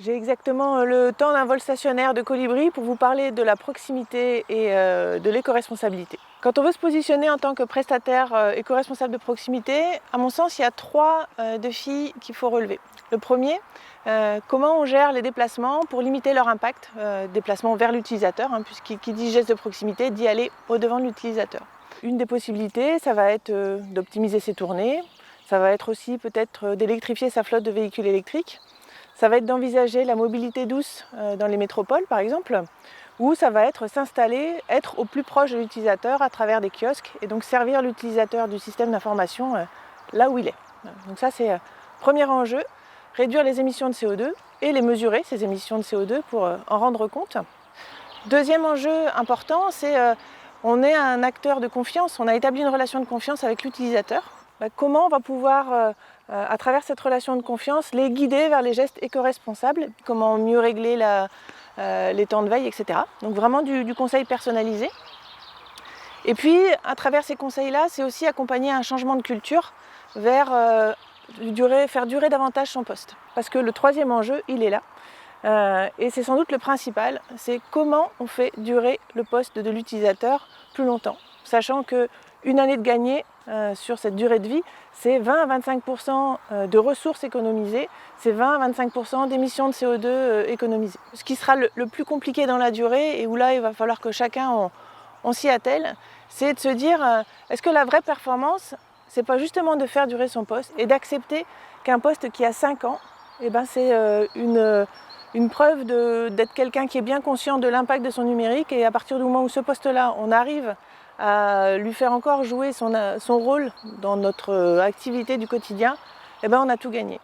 J'ai exactement le temps d'un vol stationnaire de Colibri pour vous parler de la proximité et de l'éco-responsabilité. Quand on veut se positionner en tant que prestataire éco-responsable de proximité, à mon sens, il y a trois défis qu'il faut relever. Le premier, comment on gère les déplacements pour limiter leur impact, déplacement vers l'utilisateur, puisqu'il dit geste de proximité, dit aller au-devant de l'utilisateur. Une des possibilités, ça va être d'optimiser ses tournées, ça va être aussi peut-être d'électrifier sa flotte de véhicules électriques. Ça va être d'envisager la mobilité douce dans les métropoles par exemple, ou ça va être s'installer, être au plus proche de l'utilisateur à travers des kiosques et donc servir l'utilisateur du système d'information là où il est. Donc ça c'est premier enjeu, réduire les émissions de CO2 et les mesurer, ces émissions de CO2 pour en rendre compte. Deuxième enjeu important, c'est on est un acteur de confiance, on a établi une relation de confiance avec l'utilisateur. Comment on va pouvoir, à travers cette relation de confiance, les guider vers les gestes éco-responsables, comment mieux régler les temps de veille, etc. Donc vraiment du conseil personnalisé. Et puis, à travers ces conseils-là, c'est aussi accompagner un changement de culture vers faire durer davantage son poste. Parce que le troisième enjeu, il est là. Et c'est sans doute le principal, c'est comment on fait durer le poste de l'utilisateur plus longtemps, sachant qu'une année de gagné sur cette durée de vie, c'est 20 à 25% de ressources économisées, c'est 20 à 25% d'émissions de CO2 économisées. Ce qui sera le plus compliqué dans la durée et où là il va falloir que chacun on s'y attelle, c'est de se dire est-ce que la vraie performance, c'est pas justement de faire durer son poste et d'accepter qu'un poste qui a 5 ans, c'est une preuve d'être quelqu'un qui est bien conscient de l'impact de son numérique, et à partir du moment où ce poste-là, on arrive à lui faire encore jouer son rôle dans notre activité du quotidien, on a tout gagné.